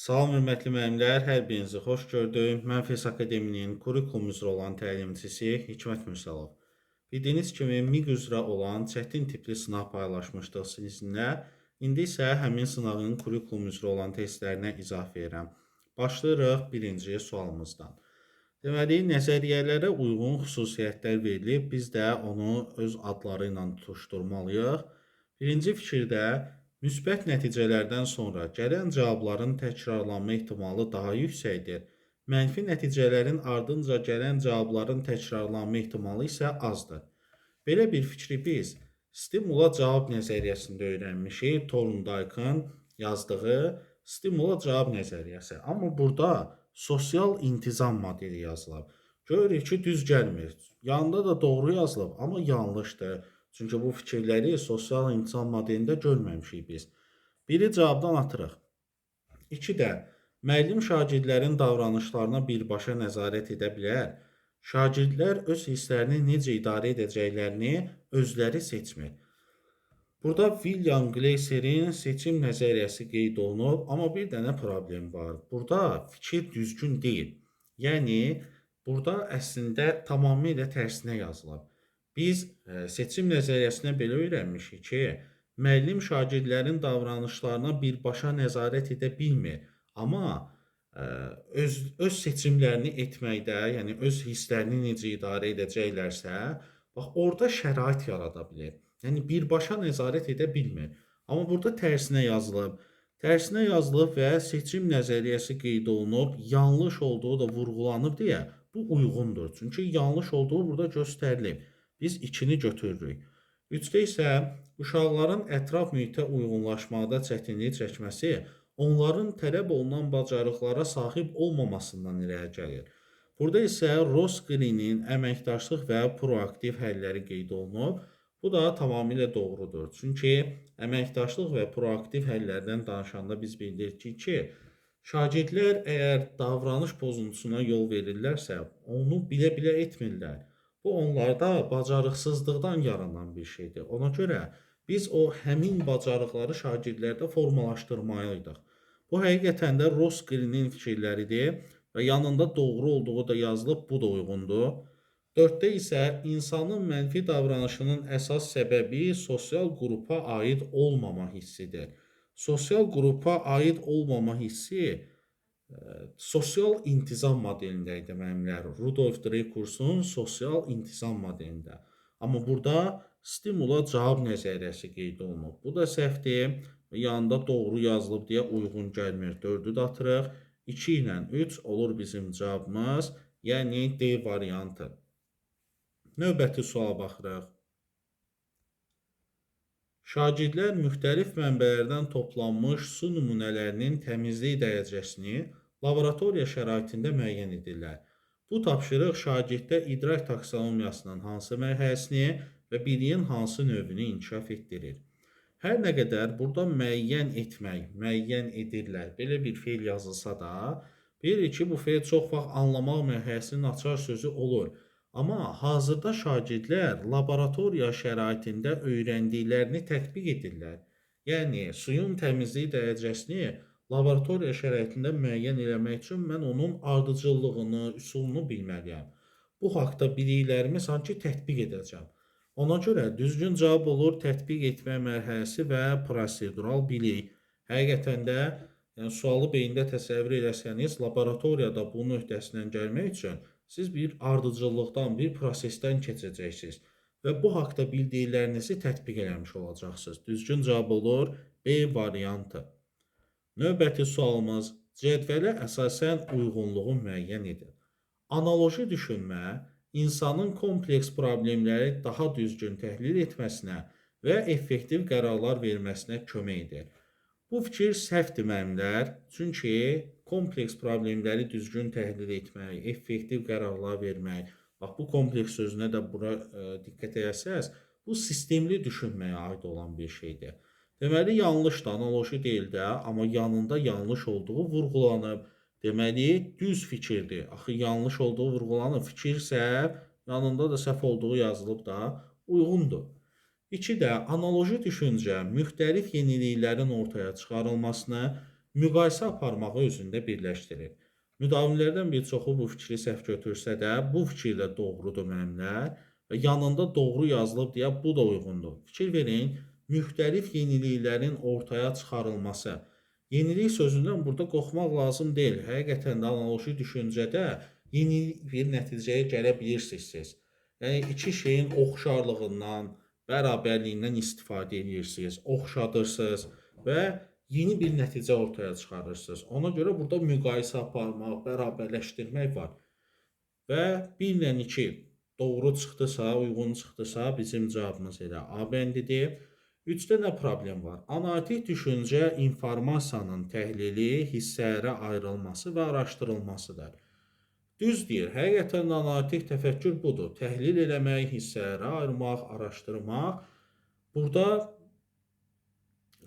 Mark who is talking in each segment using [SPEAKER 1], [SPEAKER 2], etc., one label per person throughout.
[SPEAKER 1] Salam hörmətli müəllimlər, hər birinizi xoş gördüm. Mən FES Akademinin kurikulum üzrə olan təlimçisi Hikmət Mürsəlov. Bildiyiniz kimi MİQ üzrə olan çətin tipli sınaq paylaşmışdıq sizinlə. İndi isə həmin sınağın kurikulum üzrə olan testlərinə izah verirəm. Başlayırıq birinci sualımızdan. Deməli, nəzəriyyələrə uyğun xüsusiyyətlər verilib, biz də onu öz adları ilə tutuşturmalıyıq. Birinci fikirdə müsbət nəticələrdən sonra gələn cavabların təkrarlanma ehtimalı daha yüksəkdir. Mənfi nəticələrin ardınca gələn cavabların təkrarlanma ehtimalı isə azdır. Belə bir fikri biz stimula cavab nəzəriyyəsində öyrənmişik. Thorndike'ın yazdığı stimula cavab nəzəriyyəsi. Amma burada sosial intizam modeli yazılıb. Görürük ki, düz gəlmir. Yanında da doğru yazılıb, amma yanlışdır. Çünki bu fikirləri sosial intizam modelində görməmişik biz. Biri cavabdan atırıq. 2 də müəllim şagirdlərin davranışlarına birbaşa nəzarət edə bilər. Şagirdlər öz hisslərini necə idarə edəcəklərini özləri seçmir. Burada William Gleiser'in seçim nəzəriyyəsi qeyd olunub, amma bir dənə problem var. Burada fikir düzgün deyil. Yəni, burada əslində tamamilə tərsinə yazılıb. Biz seçim nəzəriyyəsinə belə öyrənmişik ki, müəllim şagirdlərin davranışlarına birbaşa nəzarət edə bilmir. Amma öz seçimlərini etməkdə, yəni öz hisslərini necə idarə edəcəklərsə, bax orada şərait yarada bilər. Yəni birbaşa nəzarət edə bilmir. Amma burada tərsinə yazılıb. Tərsinə yazılıb və seçim nəzəriyyəsi qeyd olunub, yanlış olduğu da vurğulanıb deyə bu uyğundur. Çünki yanlış olduğu burada göstərilib. Biz 2-ni götürürük. 3-də isə uşaqların ətraf mühitə uyğunlaşmaqda çətinlik çəkməsi onların tələb olunan bacarıqlara sahib olmamasından irəli gəlir. Burada isə Ross Green'in əməkdaşlıq və proaktiv həlləri qeyd olunub. Bu da tamamilə doğrudur. Çünki əməkdaşlıq və proaktiv həllərdən danışanda biz bildirik ki, şagirdlər əgər davranış pozuntusuna yol verirlərsə, onu bilə-bilə etmirlər. Bu onlarda bacarıqsızlıqdan yaranan bir şeydir. Ona görə biz o həmin bacarıqları şagirdlərdə formalaşdırmalıydıq. Bu həqiqətən də Ross Green'in fikirləridir və yanında doğru olduğu da yazılıb, bu da uyğundur. 4-də isə insanın mənfi davranışının əsas səbəbi sosial qrupa aid olmama hissidir. Sosial qrupa aid olmama hissi sosial intizam modelində idi müəllimlər. Rudolf Drekursun sosial intizam modelində. Amma burada stimula cavab nəzəriyyəsi qeyd olunub. Bu da səhvdir və yanında doğru yazılıb deyə uyğun gəlmir. 4-ü də atırıq. 2 ilə 3 olur bizim cavabımız, yəni D variantı. Növbəti suala baxırıq. Şagirdlər müxtəlif mənbələrdən toplanmış su nümunələrinin təmizlik dərəcəsini laboratoriya şəraitində müəyyən edirlər. Bu tapşırıq şagirddə idrak taksonomiyasının hansı mərhələsini və biliyin hansı növünü inkişaf etdirir. Hər nə qədər burada müəyyən etmək, müəyyən edirlər, belə bir feil yazılsa da, bilirik ki, bu feil çox vaxt anlamaq mərhələsinin açar sözü olur. Amma hazırda şagirdlər laboratoriya şəraitində öyrəndiklərini tətbiq edirlər. Yəni, suyun təmizlik dərəcəsini laboratoriya şəraitində müəyyən eləmək üçün mən onun ardıcıllığını, üsulunu bilməliyəm. Bu haqda biliklərimi sanki tətbiq edəcəm. Ona görə düzgün cavab olur tətbiq etmə mərhələsi və prosedural bilik. Həqiqətən də sualı beyində təsəvvür eləsəniz, laboratoriyada bunun öhdəsindən gəlmək üçün siz bir ardıcıllıqdan, bir prosesdən keçəcəksiniz və bu haqda bildiklərinizi tətbiq eləmiş olacaqsınız. Düzgün cavab olur B variantı. Növbəti sualımız cədvələ əsasən uyğunluğu müəyyən edir. Analoji düşünmə insanın kompleks problemləri daha düzgün təhlil etməsinə və effektiv qərarlar verməsinə kömək edir. Bu fikir səhvdir müəllimlər, çünki kompleks problemləri düzgün təhlil etmək, effektiv qərarlar vermək, bax bu kompleks sözünə də bura diqqət etsəz, bu sistemli düşünməyə aid olan bir şeydir. Deməli, yanlışdır, analoji deyil də, amma yanında yanlış olduğu vurğulanıb. Deməli, düz fikirdir. Axı, yanlış olduğu vurğulanıb. Fikir səhv, yanında da səhv olduğu yazılıb da uyğundur. 2 də analoji düşüncə müxtəlif yeniliklərin ortaya çıxarılmasını müqayisə aparmağı özündə birləşdirir. Müdavimlərdən bir çoxu bu fikri səhv götürsə də, bu fikir də doğrudur müəllimlər və yanında doğru yazılıb deyə bu da uyğundur. Fikir verin, müxtəlif yeniliklərin ortaya çıxarılması. Yenilik sözündən burada qorxmaq lazım deyil. Həqiqətən də analoji düşüncədə yeni bir nəticəyə gələ bilirsiniz. Yəni iki şeyin oxşarlığından, bərabərliyindən istifadə edirsiniz, oxşadırsınız və yeni bir nəticə ortaya çıxarırsınız. Ona görə burada müqayisə aparmaq, bərabərləşdirmək var. Və 1 ilə 2 doğru çıxdısa, uyğun çıxdısa bizim cavabımız elə A bəndidir. 3-də nə problem var? Analitik düşüncə informasiyanın təhlili, hissələrə ayrılması və araşdırılmasıdır. Düz deyir. Həqiqətən də analitik təfəkkür budur. Təhlil eləmək, hissələrə ayırmaq, araşdırmaq. Burada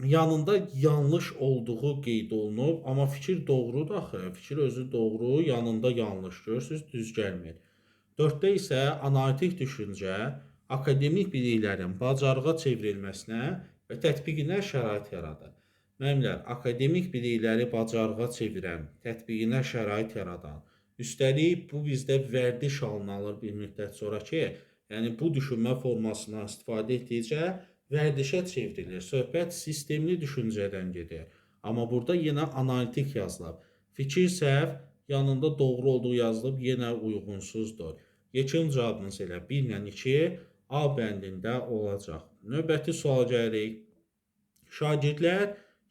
[SPEAKER 1] yanında yanlış olduğu qeyd olunub, amma fikir doğrudur axı. Fikir özü doğru, yanında yanlış. Görürsünüz, düz gəlmir. 4-də isə analitik düşüncə akademik biliklərin bacarığa çevrilməsinə və tətbiqinə şərait yaradır. Müəllimlər, akademik bilikləri bacarığa çevirən, tətbiqinə şərait yaradan, üstəlik bu bizdə vərdiş halını alır bir müddət sonra ki, yəni bu düşünmə formasından istifadə etdikcə vərdişə çevrilir. Söhbət sistemli düşüncədən gedir. Amma burada yenə analitik yazılıb. Fikir səhv, yanında doğru olduğu yazılıb, yenə uyğunsuzdur. Yekun cavabımız elə 1 ilə 2 A bəndində olacaq. Növbəti suala gəlirik. Şagirdlər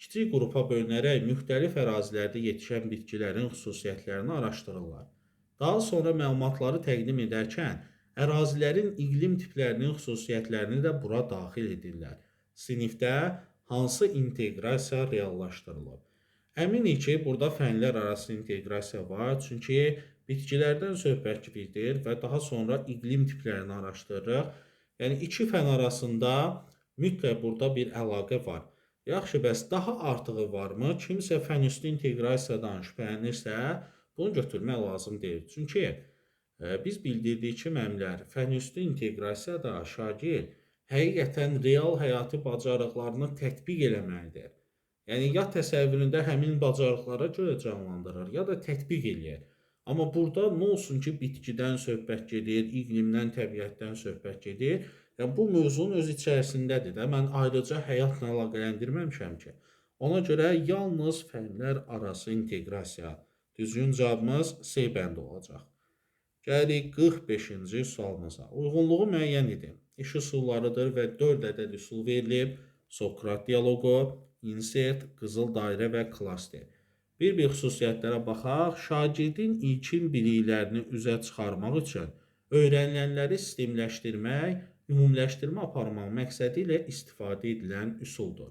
[SPEAKER 1] kiçik qrupa bölünərək müxtəlif ərazilərdə yetişən bitkilərin xüsusiyyətlərini araşdırırlar. Daha sonra məlumatları təqdim edərkən ərazilərin iqlim tiplərinin xüsusiyyətlərini də bura daxil edirlər. Sinifdə hansı inteqrasiya reallaşdırılıb? Əminik ki, burada fənlər arası inteqrasiya var, çünki bitkilərdən söhbət gedir və daha sonra iqlim tiplərini araşdırırıq. Yəni iki fən arasında mütləq burada bir əlaqə var. Yaxşı, bəs daha artığı varmı? Kimsə fən üstü inteqrasiyadan şübhələnirsə, bunu götürmək lazım deyil. Çünki biz bildirdik ki, müəllimlər, fən üstü inteqrasiyada şagird həqiqətən real həyati bacarıqlarını tətbiq eləməlidir. Yəni ya təsəvvüründə həmin bacarıqlara görə canlandırır, ya da tətbiq eləyir. Amma burada nə olsun ki, bitkidən söhbət gedir, iqlimdən, təbiətdən söhbət gedir. Yəni bu mövzunun öz içərisindədir də. Mən ayrıca həyatla əlaqələndirməmişəm ki. Ona görə yalnız fənlər arası inteqrasiya. Düzgün cavabımız C bəndi olacaq. Gəlirik 45-ci sualımıza. Uyğunluğu müəyyən edin. İş üsullarıdır və 4 ədəd üsul verilib. Sokrat dialoqu, insert, qızıl dairə və klaster. Bir xüsusiyyətlərə baxaq. Şagirdin ilkin biliklərini üzə çıxarmaq üçün öyrənilənləri sistemləşdirmək, ümumləşdirmə aparmaq məqsədi ilə istifadə edilən üsuldur.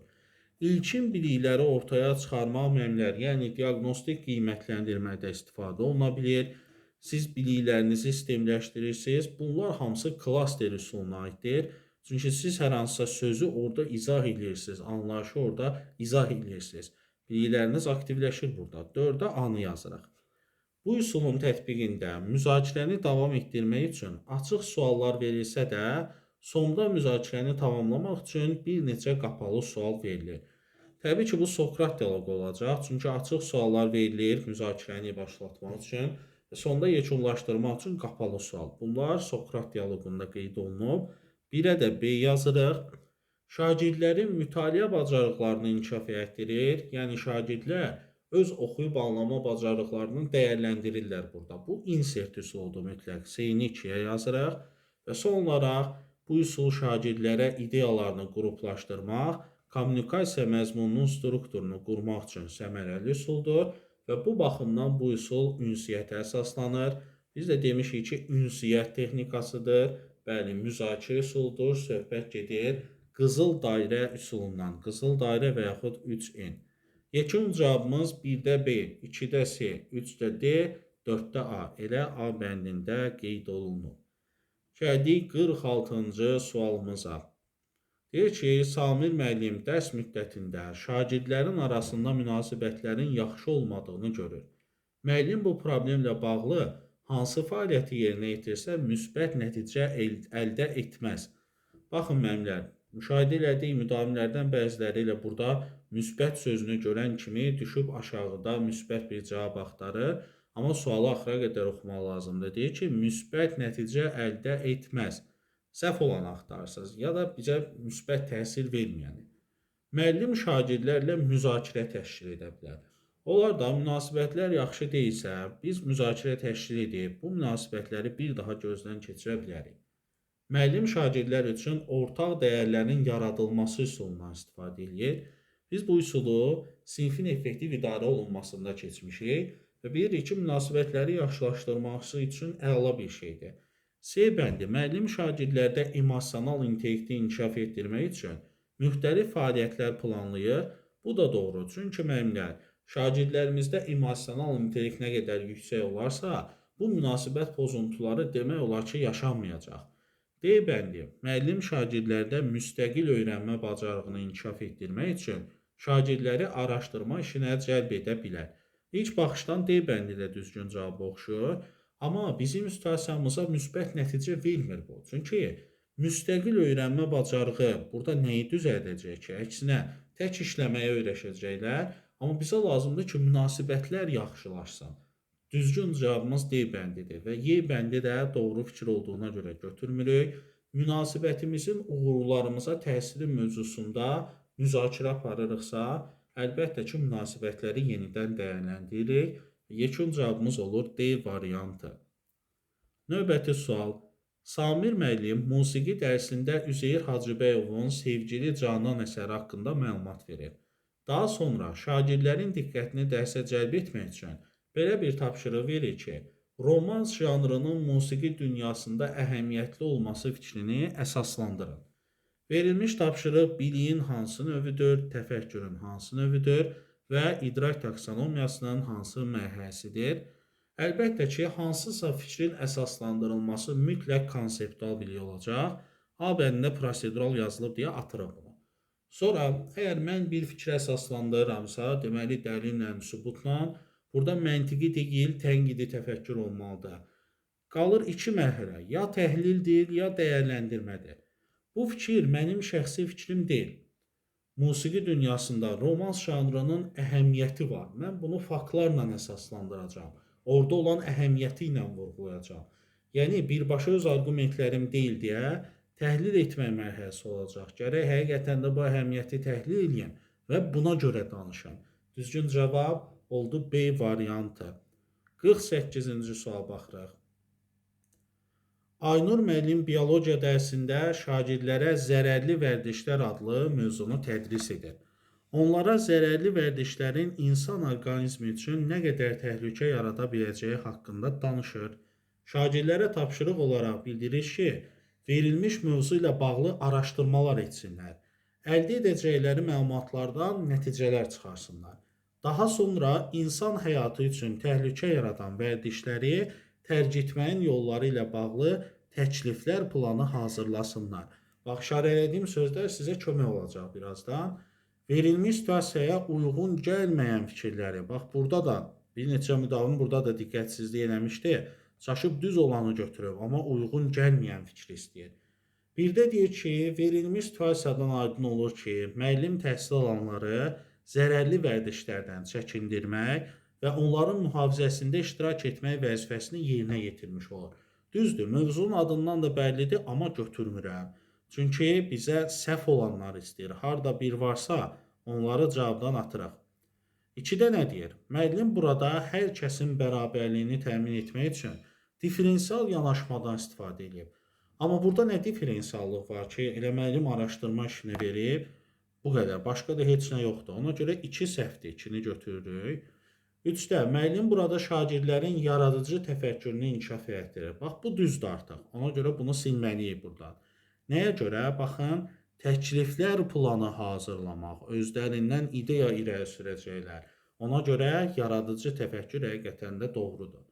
[SPEAKER 1] İlkin bilikləri ortaya çıxarmaq müəllimlər, yəni diaqnostik qiymətləndirmədə istifadə oluna bilir. Siz biliklərinizi sistemləşdirirsiniz. Bunlar hamısı klaster üsuluna aiddir. Çünki siz hər hansısa sözü orada izah edirsiniz, anlayışı orada izah edirsiniz. Bilikləriniz aktivləşir burada. 4-də A-nı yazırıq. Bu üsulun tətbiqində müzakirəni davam etdirmək üçün açıq suallar verilsə də, sonda müzakirəni tamamlamaq üçün bir neçə qapalı sual verilir. Təbii ki, bu Sokrat dialoqu olacaq. Çünki açıq suallar verilir müzakirəni başlatmaq üçün və sonda yekunlaşdırmaq üçün qapalı sual. Bunlar Sokrat dialoqunda qeyd olunub. 1-ə də B yazırıq. Şagirdlərin mütaliə bacarıqlarını inkişaf etdirir. Yəni şagirdlər öz oxuyub anlama bacarıqlarını dəyərləndirirlər burada. Bu insert üsuludur mütləq. C-ni 2-yə yazırıq və son olaraq bu üsul şagirdlərə ideyalarını qruplaşdırmaq, kommunikasiya məzmununun strukturunu qurmaq üçün səmərəli üsuldur və bu baxımdan bu üsul ünsiyyətə əsaslanır. Biz də demişik ki, ünsiyyət texnikasıdır. Bəli, müzakirə üsuludur, söhbət gedir qızıl dairə üsulundan, qızıl dairə və yaxud 3N. Yekun cavabımız 1-də B, 2-də C, 3-də D, 4-də A. Elə A bəndində qeyd olunub. Gəldik 46-cı sualımıza. Deyir ki, Samir müəllim dərs müddətində şagirdlərin arasında münasibətlərin yaxşı olmadığını görür. Müəllim bu problemlə bağlı hansı fəaliyyəti yerinə yetirsə müsbət nəticə əldə etməz. Baxın müəllimlər, Müşahidə elədiyi müdavimlərdən bəziləri ilə burada müsbət sözünü görən kimi düşüb aşağıda müsbət bir cavab axtarır. Amma sualı axıra qədər oxumaq lazımdır. Deyir ki, müsbət nəticə əldə etməz. Səhv olanı axtarırsınız ya da bizə müsbət təsir verməyəni. Müəllim şagirdlərlə müzakirə təşkil edə bilər. Onlar da münasibətlər yaxşı deyilsə, biz müzakirə təşkil edib bu münasibətləri bir daha gözdən keçirə bilərik. Müəllim şagirdlər üçün ortaq dəyərlərin yaradılması üsulundan istifadə edir. Biz bu üsulu sinfin effektiv idarə olunmasında keçmişik və bilirik ki, münasibətləri yaxşılaşdırması üçün əla bir şeydir. C bəndi müəllim şagirdlərdə emosional intellekti inkişaf etdirmək üçün müxtəlif fəaliyyətlər planlayır. Bu da doğru, çünki müəllimlər şagirdlərimizdə emosional intellekt nə qədər yüksək olarsa, bu münasibət pozuntuları demək olar ki, yaşanmayacaq. D bəndi müəllim şagirdlərdə müstəqil öyrənmə bacarığını inkişaf etdirmək üçün şagirdləri araşdırma işinə cəlb edə bilər. İlk baxışdan D bəndi də düzgün cavab oxşur, amma bizim situasiyamıza müsbət nəticə vermir bu. Çünki müstəqil öyrənmə bacarığı burada nəyi düzəldəcək ki? Əksinə, tək işləməyə öyrəşəcəklər, amma bizə lazımdır ki, münasibətlər yaxşılaşsın. Düzgün cavabımız D bəndidir və Y bəndi də doğru fikir olduğuna görə götürmürük. Münasibətimizin uğurlarımıza təsiri mövzusunda müzakirə aparırıqsa, əlbəttə ki, münasibətləri yenidən dəyərləndiririk. Yekun cavabımız olur D variantı. Növbəti sual. Samir müəllim musiqi dərsində Üzeyir Hacıbəyovun Sevgili Canan əsəri haqqında məlumat verir. Daha sonra şagirdlərin diqqətini dərsə cəlb etmək üçün belə bir tapşırıq verir ki, romans janrının musiqi dünyasında əhəmiyyətli olması fikrini əsaslandırın. Verilmiş tapşırıq biliyin hansı növüdür, təfəkkürün hansı növüdür və idrak taksonomiyasının hansı mərhələsidir? Əlbəttə ki, hansısa fikrin əsaslandırılması mütləq konseptual bilik olacaq. A bəndində prosedural yazılıb deyə atırıq bunu. Sonra, əgər mən bir fikri əsaslandırıramsa, deməli dəlillə, sübutla, burada məntiqi deyil, tənqidi təfəkkür olmalıdır. Qalır iki mərhələ, ya təhlildir, ya dəyərləndirmədir. Bu fikir mənim şəxsi fikrim deyil. Musiqi dünyasında romans janrının əhəmiyyəti var. Mən bunu faktlarla əsaslandıracağam. Orada olan əhəmiyyəti ilə vurğulayacağam. Yəni, birbaşa öz argumentlərim deyil deyə təhlil etmək mərhələsi olacaq. Gərək həqiqətən də bu əhəmiyyəti təhlil edeyim və buna görə danışam. Düzgün cavab oldu B variantı. 48-ci sual baxırıq. Aynur müəllim biologiya dərsində şagirdlərə zərərli vərdişlər adlı mövzunu tədris edir. Onlara zərərli vərdişlərin insan orqanizmi üçün nə qədər təhlükə yarada biləcəyi haqqında danışır. Şagirdlərə tapşırıq olaraq bildirir ki, verilmiş mövzu ilə bağlı araşdırmalar etsinlər. Əldə edəcəkləri məlumatlardan nəticələr çıxarsınlar. Daha sonra insan həyatı üçün təhlükə yaradan vərdişləri tərk etməyin yolları ilə bağlı təkliflər planı hazırlasınlar. Bax, işarə etdiyim sözlər sizə kömək olacaq birazdan. Verilmiş situasiyaya uyğun gəlməyən fikirləri, bax burada da bir neçə müdavim burada da diqqətsizlik eləmişdi. Çaşıb düz olanı götürüb, amma uyğun gəlməyən fikri istəyir. Bir də deyir ki, verilmiş situasiyadan aydın olur ki, müəllim təhsil alanları zərərli vərdişlərdən çəkindirmək və onların mühafizəsində iştirak etmək vəzifəsini yerinə yetirmiş olur. Düzdür, mövzunun adından da bəllidir, amma götürmürəm. Çünki bizə səhv olanlar istəyir. Harada bir varsa, onları cavabdan atırıq. 2-də nə deyir? Müəllim burada hər kəsin bərabərliyini təmin etmək üçün diferensial yanaşmadan istifadə edib. Amma burada nə diferensiallıq var ki, elə müəllim araşdırma işini verib, bu qədər. Başqa da heç nə yoxdur. Ona görə 2 səhvdir. 2-ni götürürük. 3-də müəllim burada şagirdlərin yaradıcı təfəkkürünü inkişaf etdirir. Bax, bu düzdür artıq. Ona görə bunu silməliyik buradan. Nəyə görə? Baxın, təkliflər planı hazırlamaq, özlərindən ideya irəli sürəcəklər. Ona görə yaradıcı təfəkkür həqiqətən də doğrudur.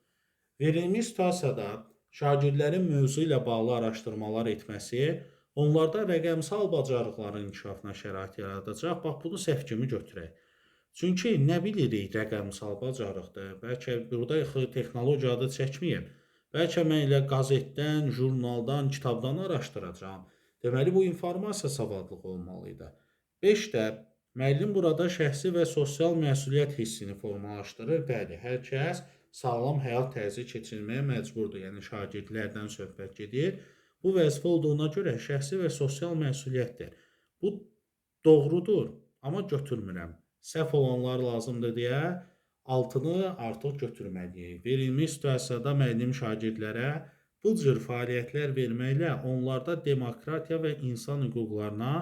[SPEAKER 1] Verilmiş situasiyada şagirdlərin mövzu ilə bağlı araşdırmalar etməsi onlarda rəqəmsal bacarıqların inkişafına şərait yaradacaq. Bax, bunu səhv kimi götürək. Çünki nə bilirik rəqəmsal bacarıqdır? Bəlkə burada texnologiya adı çəkməyib. Bəlkə mən elə qazetdən, jurnaldan, kitabdan araşdıracağam. Deməli, bu informasiya savadlığı olmalı idi. 5-də müəllim burada şəxsi və sosial məsuliyyət hissini formalaşdırır. Bəli, hər kəs sağlam həyat tərzi keçirməyə məcburdur. Yəni şagirdlərdən söhbət gedir. Bu vəzifə olduğuna görə şəxsi və sosial məsuliyyətdir. Bu doğrudur, amma götürmürəm. Səhv olanlar lazımdır deyə altını artıq götürməliyik. Verilmiş situasiyada müəllim şagirdlərə bu cür fəaliyyətlər verməklə onlarda demokratiya və insan hüquqlarına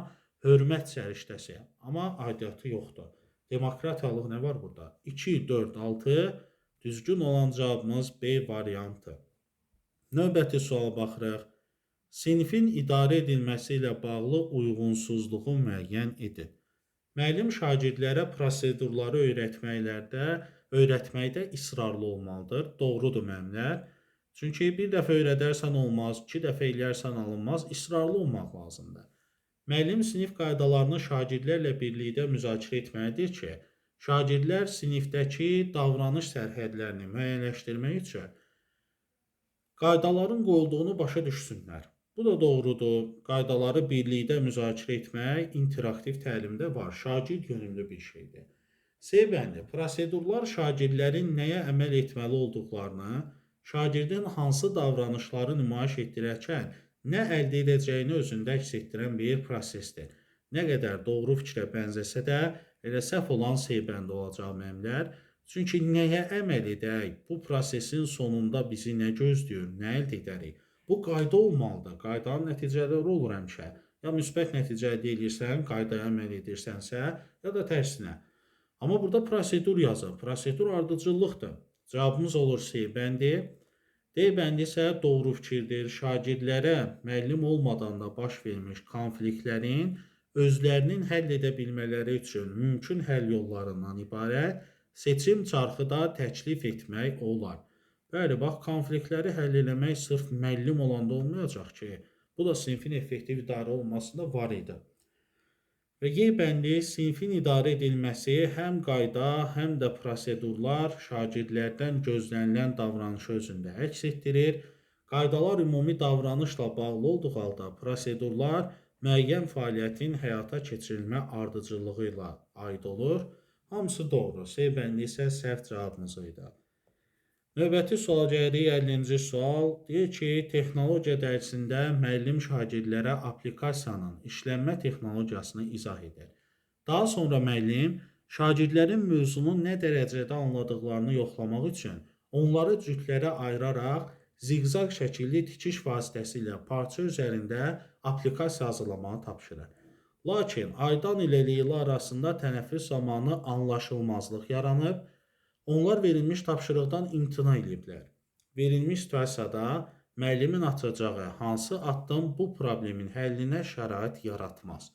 [SPEAKER 1] hörmət səriştəsi, amma aidiyyatı yoxdur. Demokratiyalıq nə var burada? 2, 4, 6 düzgün olan cavabımız B variantı. Növbəti suala baxırıq. Sinifin idarə edilməsi ilə bağlı uyğunsuzluğu müəyyən edin. Müəllim şagirdlərə prosedurları öyrətməkdə israrlı olmalıdır. Doğrudur müəllimlər. Çünki bir dəfə öyrədərsən olmaz, 2 dəfə eləyərsən alınmaz, israrlı olmaq lazımdır. Müəllim sinif qaydalarını şagirdlərlə birlikdə müzakirə etməlidir ki, şagirdlər sinifdəki davranış sərhədlərini müəyyənləşdirmək üçün qaydaların qoyulduğunu başa düşsünlər. Bu da doğrudur. Qaydaları birlikdə müzakirə etmək interaktiv təlimdə var. Şagird yönümlü bir şeydir. C bəndi. Prosedurlar şagirdlərin nəyə əməl etməli olduqlarını, şagirdin hansı davranışları nümayiş etdirərkən nə əldə edəcəyini özündə əks etdirən bir prosesdir. Nə qədər doğru fikrə bənzəsə də, elə səhv olan C bəndi olacaq müəllimlər. Çünki nəyə əməl edək? Bu prosesin sonunda bizi nə gözləyir, nə əldə edərik? Bu qayda olmalıdır. Qaydanın nəticələri olur həmişə. Ya müsbət nəticə əldə edirsən, qaydaya əməl edirsənsə, ya da tərsinə. Amma burada prosedur yazır. Prosedur ardıcıllıqdır. Cavabımız olur C bəndi. D bəndi isə doğru fikirdir. Şagirdlərə müəllim olmadan da baş vermiş konfliktlərin özlərinin həll edə bilmələri üçün mümkün həll yollarından ibarət seçim çarxı da təklif etmək olar. Bəli, bax, konfliktləri həll eləmək sırf müəllim olanda olmayacaq ki, bu da sinifin effektiv idarə olunmasında var idi. Və Y bəndi sinifin idarə edilməsi həm qayda, həm də prosedurlar şagirdlərdən gözlənilən davranışı özündə əks etdirir. Qaydalar ümumi davranışla bağlı olduğu halda prosedurlar müəyyən fəaliyyətin həyata keçirilmə ardıcıllığı ilə aid olur. Hamısı doğru. C bəndi isə səhv cavabımız idi. Növbəti suala gəlirik, 50-ci sual. Deyir ki, texnologiya dərsində müəllim şagirdlərə aplikasiyanın işlənmə texnologiyasını izah edir. Daha sonra müəllim şagirdlərin mövzunu nə dərəcədə anladıqlarını yoxlamaq üçün onları cütlərə ayıraraq ziqzaq şəkilli tikiş vasitəsilə parça üzərində aplikasiya hazırlamağı tapşırır. Lakin Aydan ilə Leyla arasında tənəffüs zamanı anlaşılmazlıq yaranıb, onlar verilmiş tapşırıqdan imtina ediblər. Verilmiş situasiyada müəllimin atacağı hansı addım bu problemin həllinə şərait yaratmaz?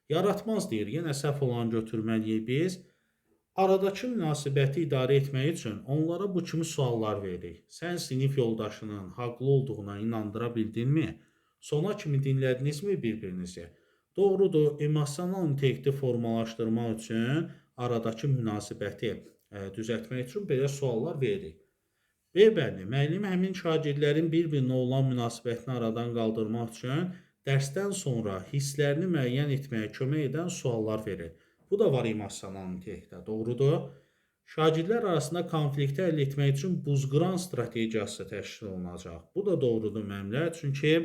[SPEAKER 1] Yaratmaz deyir, yenə səhv olan götürməliyik biz. Aradakı münasibəti idarə etmək üçün onlara bu kimi suallar veririk. Sən sinif yoldaşının haqlı olduğuna inandıra bildinmi? Sona kimi dinlədinizmi bir-birinizi? Doğrudur, emosional intellekti formalaşdırmaq üçün aradakı münasibəti düzəltmək üçün belə suallar veririk. B bəndi, müəllim həmin şagirdlərin bir-birinə olan münasibətini aradan qaldırmaq üçün dərsdən sonra hisslərini müəyyən etməyə kömək edən suallar verir. Bu da var emosional intellektdə, doğrudur. Şagirdlər arasında konflikti həll etmək üçün buzqıran strategiyası təşkil olunacaq. Bu da doğrudur müəllimlər, çünki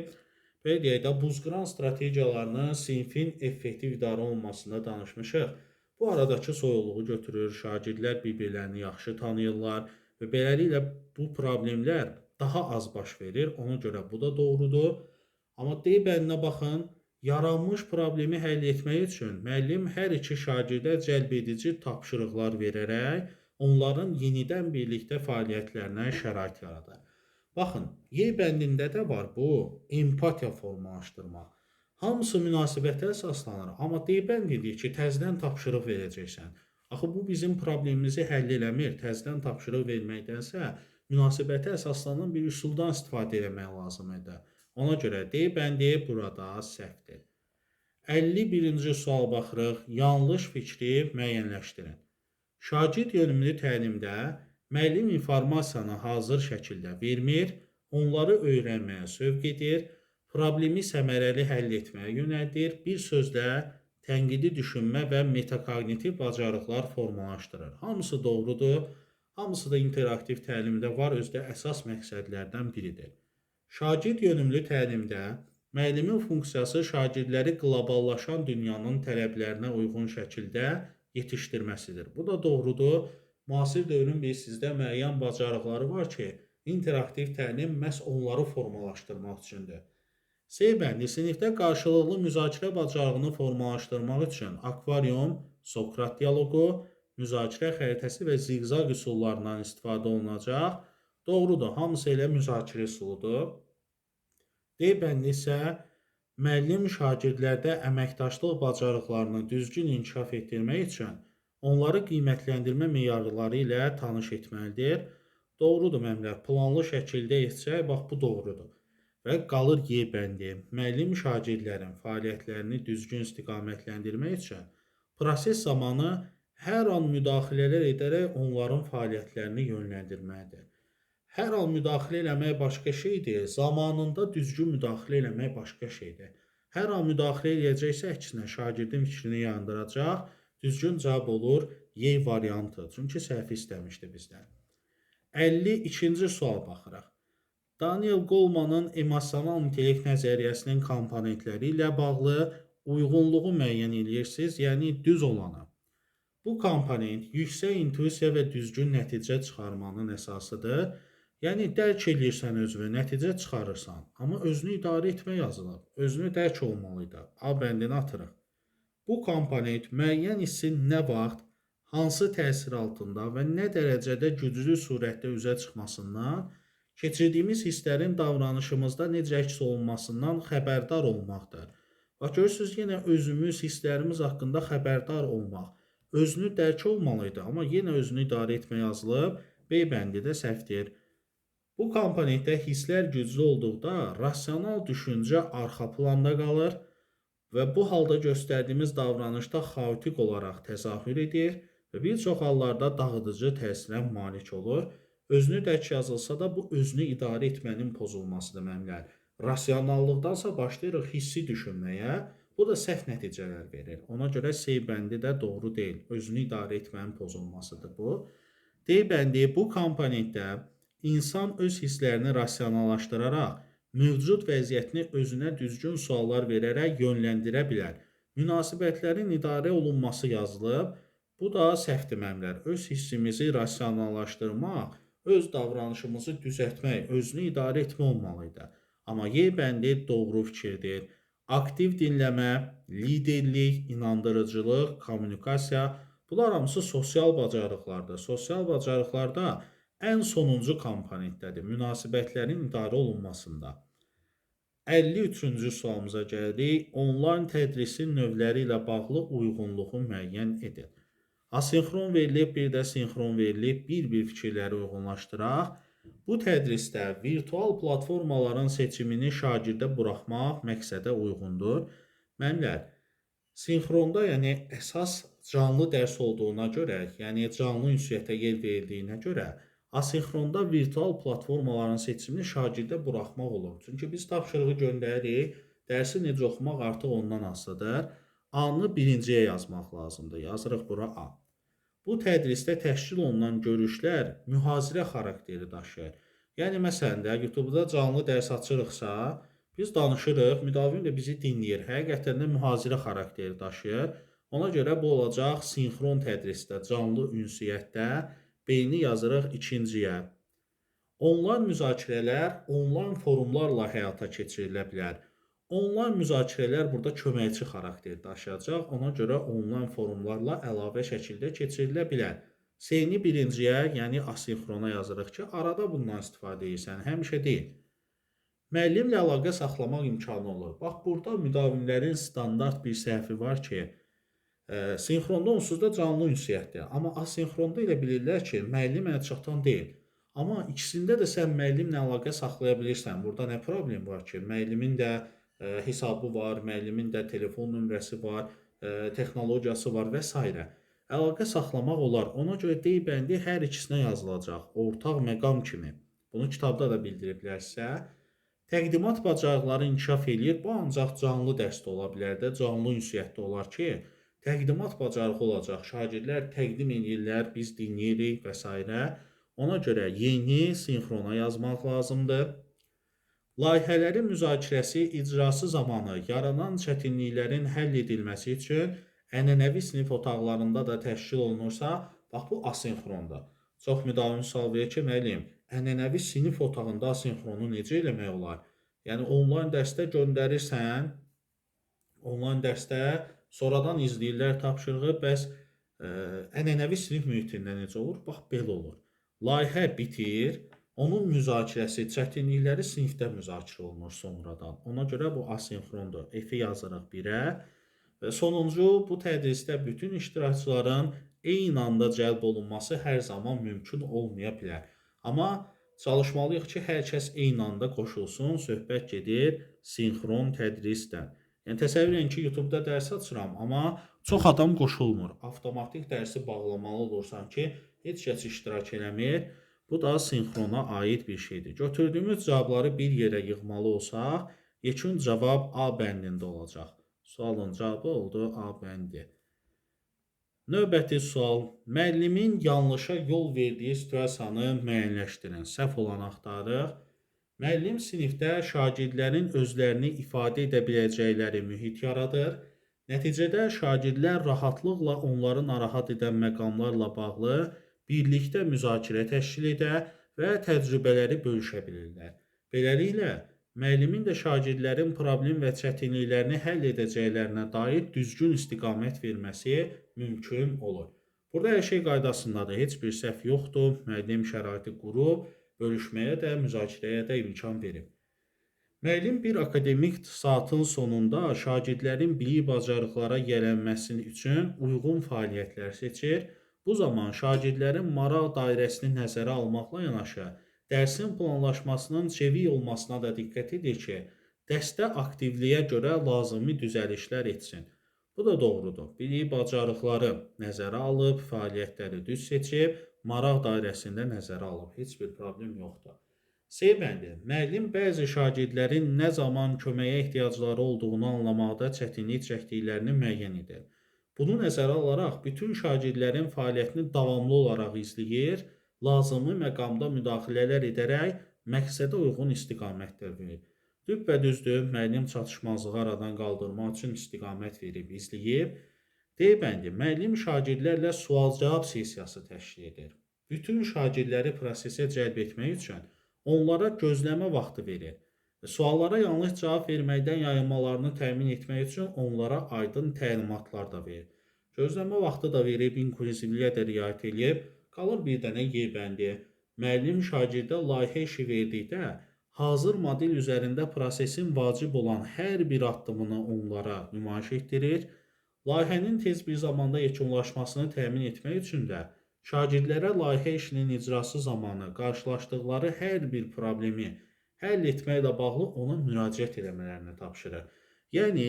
[SPEAKER 1] belə deyək də, buzqıran strategiyalarını sinifin effektiv idarə olunmasında danışmışıq. Bu aradakı soyuqluğu götürür, şagirdlər bir-birlərini yaxşı tanıyırlar və beləliklə bu problemlər daha az baş verir. Ona görə bu da doğrudur. Amma D bəndinə baxın, yaranmış problemi həll etmək üçün müəllim hər iki şagirdə cəlbedici tapşırıqlar verərək onların yenidən birlikdə fəaliyyətlərinə şərait yaradır. Baxın, Y bəndində də var bu empatiya formalaşdırmaq. Hamısı münasibətə əsaslanır, amma D bəndi deyir ki, təzədən tapşırıq verəcəksən. Axı bu bizim problemimizi həll eləmir. Təzədən tapşırıq verməkdənsə münasibətə əsaslanan bir üsuldan istifadə etmək lazımdır. Ona görə D bəndi burada səhvdir. 51-ci sual baxırıq. Yanlış fikri müəyyənləşdirin. Şagird yönümlü təlimdə müəllim informasiyanı hazır şəkildə vermir, onları öyrənməyə sövq edir, problemi səmərəli həll etməyə yönəldir. Bir sözlə, tənqidi düşünmə və metakognitiv bacarıqlar formalaşdırır. Hamısı doğrudur, hamısı da interaktiv təlimdə var, özü də əsas məqsədlərdən biridir. Şagird yönümlü təlimdə müəllimin funksiyası şagirdləri qloballaşan dünyanın tələblərinə uyğun şəkildə yetişdirməsidir. Bu da doğrudur. Müasir dövrün sizdə müəyyən bacarıqları var ki, interaktiv təlim məhz onları formalaşdırmaq üçündür. C bəndi sinifdə qarşılıqlı müzakirə bacarığını formalaşdırmaq üçün akvarium, Sokrat dialoqu, müzakirə xəritəsi və ziqzaq üsullarından istifadə olunacaq. Doğrudur, hamısı elə müzakirə üsuludur. D bəndi isə müəllim şagirdlərdə əməkdaşlıq bacarıqlarını düzgün inkişaf etdirmək üçün onları qiymətləndirmə meyarları ilə tanış etməlidir. Doğrudur müəllimlər, planlı şəkildə etsək, bax bu doğrudur. Və qalır Y bəndi. Müəllim şagirdlərin fəaliyyətlərini düzgün istiqamətləndirmək üçün proses zamanı hər an müdaxilələr edərək onların fəaliyyətlərini yönləndirməlidir. Hər an müdaxilə eləmək başqa şeydir, zamanında düzgün müdaxilə eləmək başqa şeydir. Hər an müdaxilə edəcəksə, əksinə şagirdin fikrini yayındıracaq, düzgün cavab olur Y variantı. Çünki səhvi istəmişdi bizdən. 52-ci sual baxırıq. Daniel Golemanın emosional intellekt nəzəriyyəsinin komponentləri ilə bağlı uyğunluğu müəyyən edirsiniz, yəni düz olanı. Bu komponent yüksək intuisiya və düzgün nəticə çıxarmanın əsasıdır. Yəni, dərk edirsən özünü, nəticə çıxarırsan. Amma özünü idarə etmə yazılır. Özünü dərk olmalıydı. A bəndini atırıq. Bu komponent müəyyən hissin nə vaxt, hansı təsir altında və nə dərəcədə güclü surətdə üzə çıxmasından, keçirdiyimiz hisslərin davranışımızda necə əks olunmasından xəbərdar olmaqdır. Bax, görürsünüz, yenə özümüz, hisslərimiz haqqında xəbərdar olmaq. Özünü dərk olmalıydı, amma yenə özünü idarə etmə yazılıb. B bəndi də səhvdir. Bu komponentdə hisslər güclü olduqda rasional düşüncə arxa planda qalır və bu halda göstərdiyimiz davranışda xaotik olaraq təzahür edir və bir çox hallarda dağıdıcı təsirə malik olur. Özünü dərk yazılsa da bu özünü idarə etmənin pozulmasıdır müəllimlər. Rasionallıqdansa başlayırıq hissi düşünməyə, bu da səhv nəticələr verir. Ona görə C bəndi də doğru deyil. Özünü idarə etmənin pozulmasıdır bu. D bəndi bu komponentdə İnsan öz hisslərini rasionallaşdıraraq, mövcud vəziyyətini özünə düzgün suallar verərək yönləndirə bilər. Münasibətlərin idarə olunması yazılıb. Bu da səhvdir müəllimlər. Öz hissimizi rasionallaşdırmaq, öz davranışımızı düzəltmək, özünü idarə etmə olmalıydı. Amma Y bəndi doğru fikirdir. Aktiv dinləmə, liderlik, inandırıcılıq, kommunikasiya, bunlar hamısı sosial bacarıqlardır. Sosial bacarıqlarda ən sonuncu komponentdədir, münasibətlərin idarə olunmasında. 53-cü sualımıza gəlirik. Onlayn tədrisin növləri ilə bağlı uyğunluğu müəyyən edin. Asinxron verilib, bir də sinxron verilib, bir-bir fikirləri uyğunlaşdıraq. Bu tədrisdə virtual platformaların seçimini şagirdə buraxmaq məqsədə uyğundur. Müəllimlər, sinxronda, yəni əsas canlı dərs olduğuna görə, yəni canlı ünsiyyətə yer verildiyinə görə, asinxronda virtual platformaların seçimini şagirdə buraxmaq olur. Çünki biz tapşırığı göndəririk, dərsi necə oxumaq artıq ondan asılıdır. A-nı birinciyə yazmaq lazımdır. Yazırıq bura A. Bu tədrisdə təşkil olunan görüşlər mühazirə xarakteri daşıyır. Yəni, məsələn də, YouTube-da canlı dərs açırıqsa, biz danışırıq, müdavim də bizi dinləyir. Həqiqətən də mühazirə xarakteri daşıyır. Ona görə bu olacaq sinxron tədrisdə, canlı ünsiyyətdə, B-ni yazırıq ikinciyə. Onlayn müzakirələr onlayn forumlarla həyata keçirilə bilər. Onlayn müzakirələr burada köməkçi xarakter daşıyacaq. Ona görə onlayn forumlarla əlavə şəkildə keçirilə bilər. C-ni birinciyə, yəni asinxrona yazırıq ki, arada bundan istifadə edirsən, həmişə deyil. Müəllimlə əlaqə saxlamaq imkanı olur. Bax, burada müdavimlərin standart bir səhvi var ki, sinxronda onsuz da canlı ünsiyyətdir. Amma asinxronda elə bilirlər ki, müəllim əlçatan deyil. Amma ikisində də sən müəllimlə əlaqə saxlaya bilirsən. Burada nə problem var ki, müəllimin də hesabı var, müəllimin də telefon nömrəsi var, texnologiyası var və s. Əlaqə saxlamaq olar. Ona görə D bəndi hər ikisinə yazılacaq. Ortaq məqam kimi. Bunu kitabda da bildiriblərsə. Təqdimat bacarıqları inkişaf eləyir. Bu ancaq canlı dərsdə ola bilər də, canlı ünsiyyətdə olar ki, təqdimat bacarığı olacaq. Şagirdlər təqdim edirlər, biz dinləyirik və s. Ona görə yeni sinxrona yazmaq lazımdır. Layihələrin müzakirəsi, icrası zamanı yaranan çətinliklərin həll edilməsi üçün ənənəvi sinif otaqlarında da təşkil olunursa, bax bu asinxrondur. Çox müdavim sual verir ki, müəllim, ənənəvi sinif otağında asinxronu necə eləmək olar? Yəni onlayn dərsdə göndərirsən, onlayn dərsdə sonradan izləyirlər tapşırığı, bəs ənənəvi sinif mühitində necə olur? Bax belə olur. Layihə bitir, onun müzakirəsi, çətinlikləri sinifdə müzakirə olunur sonradan. Ona görə bu asinxrondur. F-i yazırıq 1-ə. Və sonuncu, bu tədrisdə bütün iştirakçıların eyni anda cəlb olunması hər zaman mümkün olmaya bilər. Amma çalışmalıyıq ki, hər kəs eyni anda qoşulsun, söhbət gedir sinxron tədrisdən. Yəni təsəvvür edin ki, YouTube-da dərs açıram, amma çox adam qoşulmur. Avtomatik dərsi bağlamalı olursan ki, heç kəs iştirak eləmir. Bu da sinxrona aid bir şeydir. Götürdüyümüz cavabları bir yerə yığmalı olsaq, yekun cavab A bəndində olacaq. Sualın cavabı oldu A bəndi. Növbəti sual. Müəllimin yanlışa yol verdiyi situasiyanı müəyyənləşdirin. Səhv olanı axtarırıq. Müəllim sinifdə şagirdlərin özlərini ifadə edə biləcəkləri mühit yaradır. Nəticədə şagirdlər rahatlıqla onları narahat edən məqamlarla bağlı birlikdə müzakirə təşkil edə və təcrübələri bölüşə bilirlər. Beləliklə, müəllimin də şagirdlərin problem və çətinliklərini həll edəcəklərinə dair düzgün istiqamət verməsi mümkün olur. Burada hər şey qaydasındadır, heç bir səhv yoxdur, müəllim şəraiti qurub, bölüşməyə də, müzakirəyə də imkan verib. Müəllim bir akademik saatın sonunda şagirdlərin bilik bacarıqlara yiyələnməsi üçün uyğun fəaliyyətlər seçir. Bu zaman şagirdlərin maraq dairəsini nəzərə almaqla yanaşı, dərsin planlaşmasının çevik olmasına da diqqət edir ki, dərsdə aktivliyə görə lazımi düzəlişlər etsin. Bu da doğrudur. Bilik bacarıqları nəzərə alıb, fəaliyyətləri düz seçib, maraq dairəsində nəzərə alıb. Heç bir problem yoxdur. C bəndi. Müəllim bəzi şagirdlərin nə zaman köməyə ehtiyacları olduğunu anlamaqda çətinlik çəkdiklərini müəyyən edir. Bunu nəzərə alaraq bütün şagirdlərin fəaliyyətini davamlı olaraq izləyir, lazımi məqamda müdaxilələr edərək məqsədə uyğun istiqamətlər verir. Düz və düzdür, müəllim çatışmazlığı aradan qaldırmaq üçün istiqamət verib, izləyib. D bəndi. Müəllim şagirdlərlə sual-cavab sessiyası təşkil edir. Bütün şagirdləri prosesə cəlb etmək üçün onlara gözləmə vaxtı verir. Suallara yanlış cavab verməkdən yayınmalarını təmin etmək üçün onlara aydın təlimatlar da verir. Gözləmə vaxtı da verib, inklüzivliyə də riayət edib, qalır bir dənə Y bəndi. Müəllim şagirdə layihə işi verdikdə, hazır model üzərində prosesin vacib olan hər bir addımını onlara nümayiş etdirir. Layihənin tez bir zamanda yekunlaşmasını təmin etmək üçün də şagirdlərə layihə işinin icrası zamanı qarşılaşdıqları hər bir problemi həll etməklə bağlı ona müraciət etmələrini tapşırır. Yəni,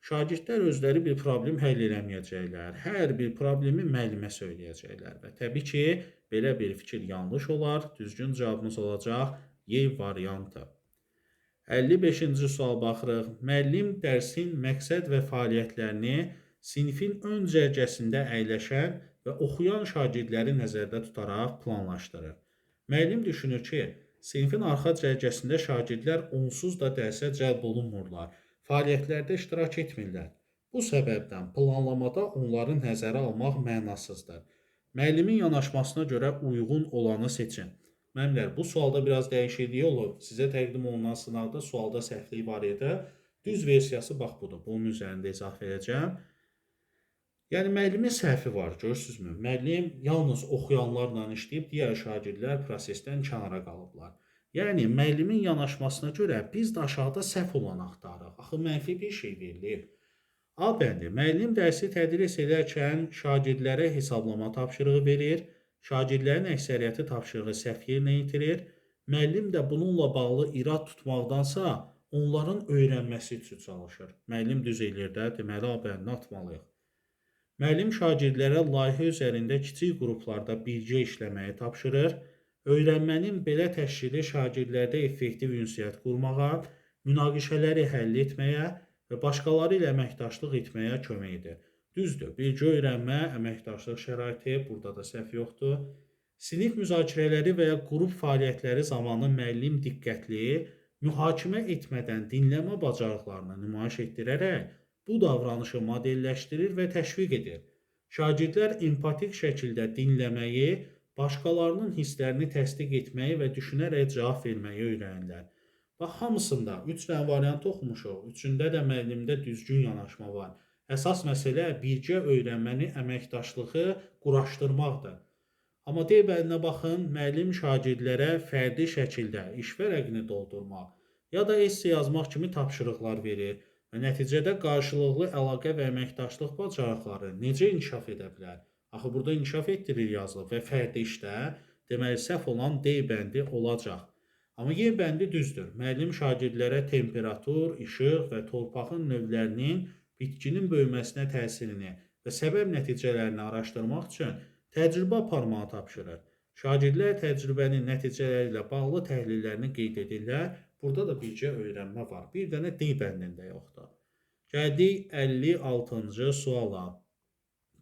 [SPEAKER 1] şagirdlər özləri bir problem həll eləməyəcəklər. Hər bir problemi müəllimə söyləyəcəklər. Və təbii ki, belə bir fikir yanlış olar. Düzgün cavabımız olacaq Y variantı. 55-ci sual baxırıq. Müəllim dərsin məqsəd və fəaliyyətlərini sinifin ön cərgəsində əyləşən və oxuyan şagirdləri nəzərdə tutaraq planlaşdırır. Müəllim düşünür ki, sinifin arxa cərgəsində şagirdlər onsuz da dərsə cəlb olunmurlar, fəaliyyətlərdə iştirak etmirlər. Bu səbəbdən planlamada onları nəzərə almaq mənasızdır. Müəllimin yanaşmasına görə uyğun olanı seçin. Müəllimlər, bu sualda biraz dəyişiklik olub. Sizə təqdim olunan sınavda sualda səhvlik var idi. Düz versiyası bax budur. Bunun üzərində izah verəcəm. Yəni, müəllimin səhvi var, görürsünüzmü? Müəllim yalnız oxuyanlarla işləyib, digər şagirdlər prosesdən kənara qalıblar. Yəni, müəllimin yanaşmasına görə biz də aşağıda səhv olanı axtarırıq. Axı, mənfi bir şey verilib. A bəndi, müəllim dərsi tədris edərkən şagirdlərə hesablama tapşırığı verir, şagirdlərin əksəriyyəti tapşırığı səhv yerinə yetirir, müəllim də bununla bağlı irad tutmaqdansa onların öyrənməsi üçün çalışır. Müəllim düz eləyir də, deməli A bəndini atmalıyıq. Müəllim şagirdlərə layihə üzərində kiçik qruplarda birgə işləməyi tapşırır. Öyrənmənin belə təşkili şagirdlərdə effektiv ünsiyyət qurmağa, münaqişələri həll etməyə və başqaları ilə əməkdaşlıq etməyə kömək edir. Düzdür, birgə öyrənmə, əməkdaşlıq şəraiti, burada da səhv yoxdur. Sinif müzakirələri və ya qrup fəaliyyətləri zamanı müəllim diqqətli, mühakimə etmədən dinləmə bacarıqlarını nümayiş etdirərək bu davranışı modelləşdirir və təşviq edir. Şagirdlər empatik şəkildə dinləməyi, başqalarının hisslərini təsdiq etməyi və düşünərək cavab verməyi öyrənirlər. Bax, hamısında 3 dənə variant oxumuşuq. Üçündə də müəllimdə düzgün yanaşma var. Əsas məsələ birgə öyrənməni, əməkdaşlığı quraşdırmaqdır. Amma D bəndinə baxın, müəllim şagirdlərə fərdi şəkildə iş vərəqini doldurmaq ya da esse yazmaq kimi tapşırıqlar verir və nəticədə qarşılıqlı əlaqə və əməkdaşlıq bacarıqları necə inkişaf edə bilər? Axı burada inkişaf etdirir yazılıb və fərdi işdə, deməli səhv olan D bəndi olacaq. Amma Y bəndi düzdür. Müəllim şagirdlərə temperatur, işıq və torpağın növlərinin bitkinin böyüməsinə təsirini və səbəb nəticələrini araşdırmaq üçün təcrübə aparmağı tapşırır. Şagirdlər təcrübənin nəticələri ilə bağlı təhlillərini qeyd edirlər. Burada da birgə öyrənmə var. Bir dənə D bəndində yoxdur. Gəldik 56-cı suala.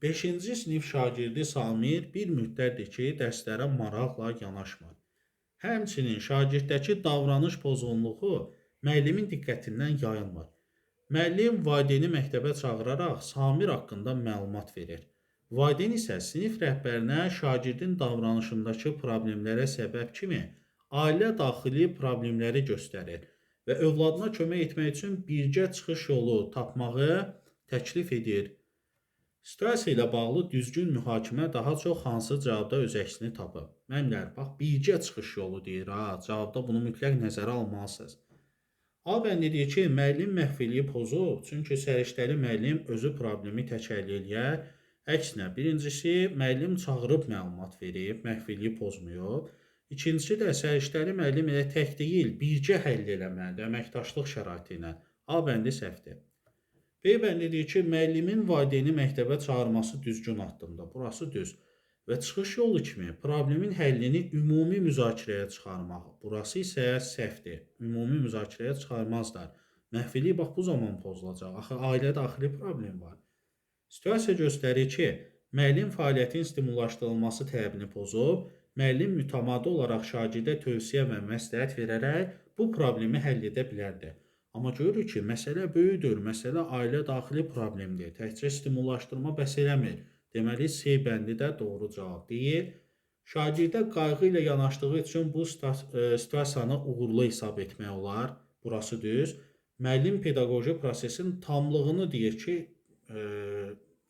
[SPEAKER 1] 5-ci sinif şagirdi Samir bir müddətdir ki, dərslərə maraqla yanaşmır. Həmçinin şagirddəki davranış pozğunluğu müəllimin diqqətindən yayınmır. Müəllim valideyni məktəbə çağıraraq Samir haqqında məlumat verir. Valideyn isə sinif rəhbərinə şagirdin davranışındakı problemlərə səbəb kimi ailə daxili problemləri göstərir və övladına kömək etmək üçün birgə çıxış yolu tapmağı təklif edir. Situasiya ilə bağlı düzgün mühakimə daha çox hansı cavabda öz əksini tapıb? Müəllimlər, bax, birgə çıxış yolu deyir, cavabda bunu mütləq nəzərə almalısınız. A bəndi deyir ki, müəllim məhviliyi pozub, çünki səriştəli müəllim özü problemi təkəlli eləyər. Əksinə, birincisi, müəllim çağırıb məlumat verib, məhviliyi pozmuyub. İkincisi də, səriştəli müəllim elə tək deyil, birgə həll eləməlidir, əməkdaşlıq şəraiti ilə. A bəndi səhvdir. B bəndi deyir ki, müəllimin valideyni məktəbə çağırması düzgün addımdır, burası düz. Və çıxış yolu kimi problemin həllini ümumi müzakirəyə çıxarmaq, burası isə səhvdir. Ümumi müzakirəyə çıxarmazlar. Məhviliyi bax bu zaman pozulacaq, axı ailə daxili problem var. Situasiya göstərir ki, müəllim fəaliyyətin stimullaşdırılması tələbini pozub, müəllim mütəmadi olaraq şagirdə tövsiyə və məsləhət verərək bu problemi həll edə bilərdi. Amma görürük ki, məsələ böyüdür, məsələ ailə daxili problemdir, təkcə stimullaşdırma bəs eləmir. Deməli, C bəndi də doğru cavab deyil. Şagirdə qayğı ilə yanaşdığı üçün bu situasiyanı uğurlu hesab etmək olar, burası düz. Müəllim pedaqoji prosesin tamlığını deyir ki,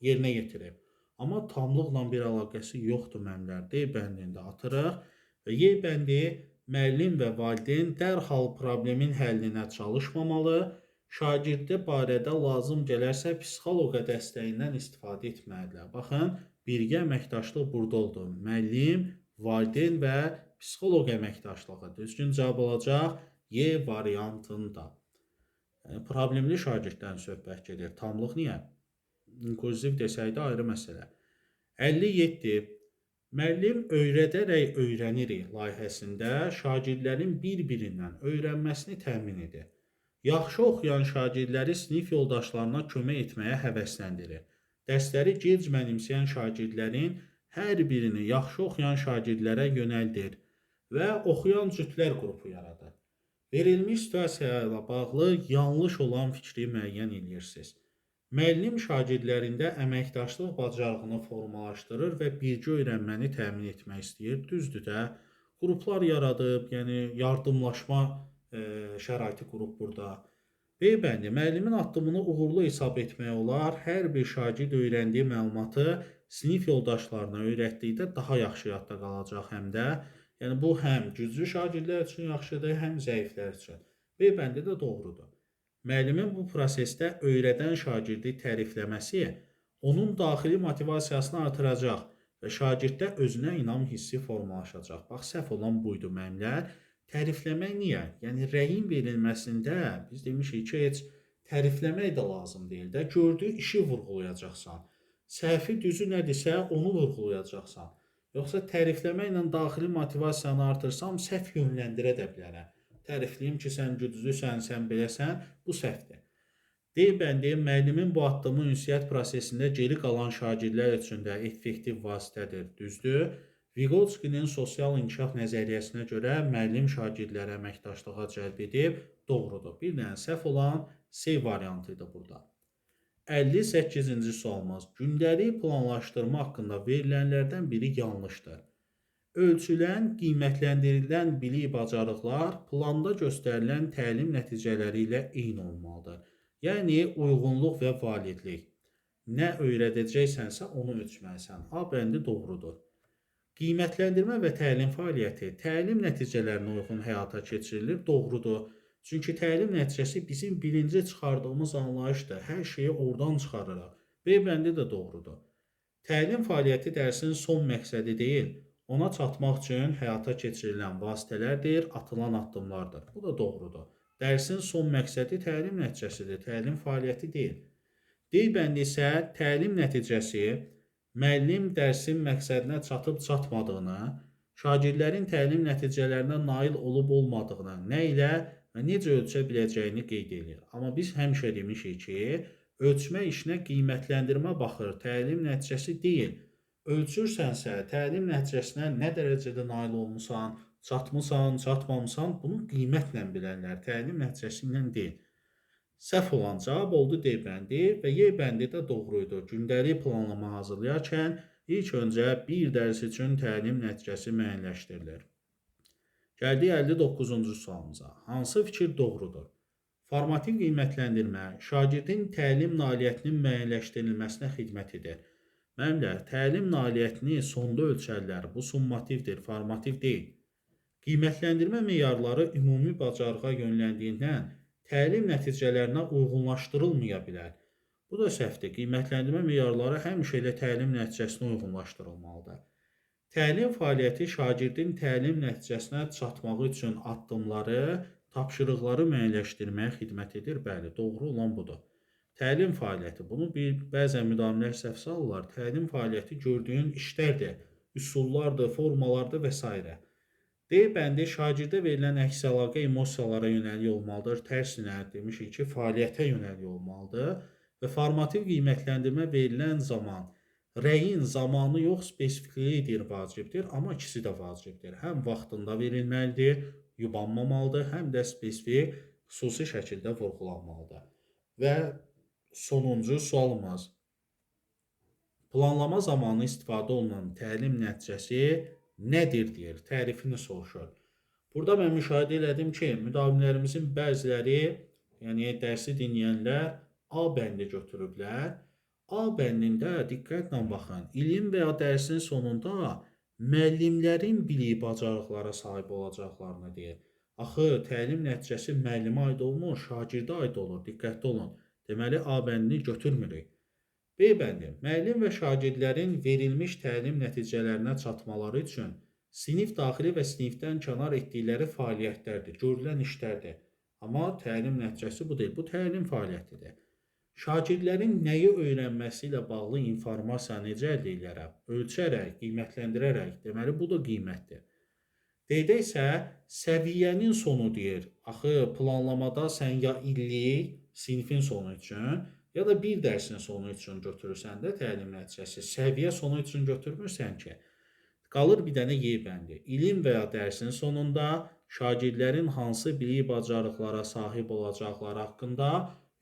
[SPEAKER 1] yerinə yetirib. Amma tamlıqla bir əlaqəsi yoxdur müəllimlər. D bəndində atırıq və Y bəndi müəllim və valideyn dərhal problemin həllinə çalışmamalı, şagirdi barədə lazım gələrsə psixoloqa dəstəyindən istifadə etməlidirlər. Baxın, birgə əməkdaşlıq burada oldu. Müəllim, valideyn və psixoloq əməkdaşlığı. Düzgün cavab olacaq Y variantında. Problemli şagirddən söhbət gedir. Tamlıq niyə? İnklüziv desəydə ayrı məsələ. 57. Müəllim öyrədərək öyrənirik layihəsində şagirdlərin bir-birindən öyrənməsini təmin edir. Yaxşı oxuyan şagirdləri sinif yoldaşlarına kömək etməyə həvəsləndirir. Dərsləri gec mənimsəyən şagirdlərin hər birini yaxşı oxuyan şagirdlərə yönəldir və oxuyan cütlər qrupu yaradır. Verilmiş situasiya ilə bağlı yanlış olan fikri müəyyən edirsiniz. Müəllim şagirdlərində əməkdaşlıq bacarığını formalaşdırır və birgə öyrənməni təmin etmək istəyir. Düzdür də, qruplar yaradıb, yəni yardımlaşma şəraiti qrup burada. B bəndi, müəllimin addımını uğurlu hesab etmək olar. Hər bir şagird öyrəndiyi məlumatı sinif yoldaşlarına öyrətdikdə daha yaxşı yadda qalacaq həm də. Yəni bu həm güclü şagirdlər üçün yaxşıdır, həm zəiflər üçün. B bəndi də doğrudur. Müəllimin bu prosesdə öyrədən şagirdi tərifləməsi onun daxili motivasiyasını artıracaq və şagirddə özünə inam hissi formalaşacaq. Bax, səhv olan buydu müəllimlər. Tərifləmək niyə? Yəni, rəyin verilməsində biz demişik ki, heç tərifləmək də lazım deyil də. Gördüyü işi vurğulayacaqsan. Səhvi düzü nədirsə onu vurğulayacaqsan. Yoxsa tərifləməklə daxili motivasiyanı artırsam, səhv yönləndirə də bilərəm. Tərifləyim ki, sən güclüsən, sən beləsən, bu səhvdir. Deyib müəllimin bu addımı ünsiyyət prosesində geri qalan şagirdlər üçün də effektiv vasitədir, düzdür? Vygotskyinin sosial inkişaf nəzəriyyəsinə görə müəllim şagirdləri əməkdaşlığa cəlb edib, doğrudur. Bir dənə səhv olan C variantı idi burada. 58-ci sualımız. Gündəlik planlaşdırma haqqında verilənlərdən biri yanlışdır. Ölçülən, qiymətləndirilən bilik bacarıqlar planda göstərilən təlim nəticələri ilə eyni olmalıdır. Yəni, uyğunluq və validlik. Nə öyrədəcəksənsə, onu ölçməlisən. A bəndi doğrudur. Qiymətləndirmə və təlim fəaliyyəti təlim nəticələrinə uyğun həyata keçirilir, doğrudur. Çünki təlim nəticəsi bizim birinci çıxardığımız anlayışdır. Hər şeyi oradan çıxarırıq. B bəndi də doğrudur. Təlim fəaliyyəti dərsin son məqsədi deyil, ona çatmaq üçün həyata keçirilən vasitələrdir, atılan addımlardır. Bu da doğrudur. Dərsin son məqsədi təlim nəticəsidir, təlim fəaliyyəti deyil. D bəndi isə təlim nəticəsi müəllim dərsin məqsədinə çatıb-çatmadığını, şagirdlərin təlim nəticələrinə nail olub-olmadığını, nə ilə və necə ölçə biləcəyini qeyd edir. Amma biz həmişə demişik ki, ölçmə işinə qiymətləndirmə baxır, təlim nəticəsi deyil. Ölçürsənsə, təlim nəticəsinə nə dərəcədə nail olmusan, çatmısan, çatmamısan, bunu qiymətlə bilənlər, təlim nəticəsi ilə deyil. Səhv olan cavab oldu D bəndi və Y bəndi də doğruydu. Gündəlik planlama hazırlayarkən ilk öncə bir dərs üçün təlim nəticəsi müəyyənləşdirilir. Gəldik 59-cu sualımıza. Hansı fikir doğrudur? Formativ qiymətləndirmə şagirdin təlim nailiyyətinin müəyyənləşdirilməsinə xidmət edir. Müəllimlər, təlim nailiyyətini sonda ölçərlər. Bu summativdir, formativ deyil. Qiymətləndirmə meyarları ümumi bacarığa yönləndiyindən təlim nəticələrinə uyğunlaşdırılmaya bilər. Bu da səhvdir. Qiymətləndirmə meyarları həmişə ilə təlim nəticəsinə uyğunlaşdırılmalıdır. Təlim fəaliyyəti şagirdin təlim nəticəsinə çatmağı üçün addımları, tapşırıqları müəyyənləşdirməyə xidmət edir. Bəli, doğru olan budur. Təlim fəaliyyəti. Bunu bəzən müdavimlər səhv salırlar. Təlim fəaliyyəti gördüyün işlərdir, üsullardır, formalardır və s. D bəndi şagirdə verilən əks əlaqə emosiyalara yönəlik olmalıdır. Tərsinə demişik ki, fəaliyyətə yönəlik olmalıdır və formativ qiymətləndirmə verilən zaman rəyin zamanı yox, spesifikliyidir vacibdir, amma ikisi də vacibdir. Həm vaxtında verilməlidir, yubanmamalıdır, həm də spesifik xüsusi şəkildə vurğulanmalıdır. Və sonuncu sualımız. Planlama zamanı istifadə olunan təlim nəticəsi nədir deyir, tərifini soruşur. Burada mən müşahidə elədim ki, müdavimlərimizin bəziləri, yəni dərsi dinləyənlər A bəndi götürüblər. A bəndində diqqətlə baxın, ilin və ya dərsin sonunda müəllimlərin bilik bacarıqlara sahib olacaqlarını deyir. Axı, təlim nəticəsi müəllimə aid olmur, şagirdə aid olur, diqqətli olun. Deməli, A bəndini götürmürük. B bəndi, müəllim və şagirdlərin verilmiş təlim nəticələrinə çatmaları üçün sinif daxili və sinifdən kənar etdikləri fəaliyyətlərdir, görülən işlərdir. Amma təlim nəticəsi bu deyil, bu təlim fəaliyyətidir. Şagirdlərin nəyi öyrənməsi ilə bağlı informasiyanı necə əldə edərək, ölçərək, qiymətləndirərək, deməli bu da qiymətdir. D-də isə səviyyənin sonu deyir. Axı, planlamada sən ya illik, sinifin sonu üçün, ya da bir dərsin sonu üçün götürürsən də təlim nəticəsi, səviyyə sonu üçün götürmürsən ki, qalır bir dənə Y bəndi. İlin və ya dərsin sonunda şagirdlərin hansı bilik bacarıqlara sahib olacaqları haqqında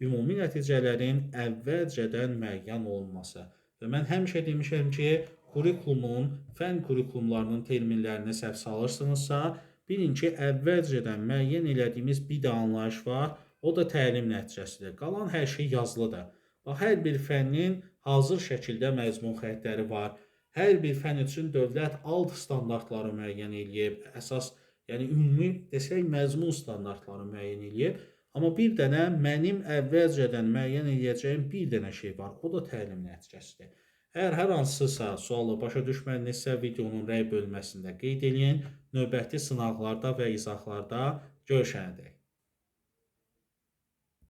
[SPEAKER 1] ümumi nəticələrin əvvəlcədən müəyyən olunması. Və mən həmişə demişəm ki, kurikulumun, fən kurikulumlarının terminlərini səhv salırsınızsa, bilin ki, əvvəlcədən müəyyən elədiyimiz bir də anlayış var, o da təlim nəticəsidir. Qalan hər şey yazılıdır. Bax, hər bir fənnin hazır şəkildə məzmun xəttləri var. Hər bir fən üçün dövlət alt standartları müəyyən eləyib, əsas, yəni ümumi desək, məzmun standartları müəyyən eləyib. Amma bir dənə mənim əvvəlcədən müəyyən eləyəcəyim bir dənə şey var, o da təlim nəticəsidir. Əgər hər hansısa sualı başa düşmədinizsə, videonun rəy bölməsində qeyd edin, növbəti sınaqlarda və izahlarda görüşənədək.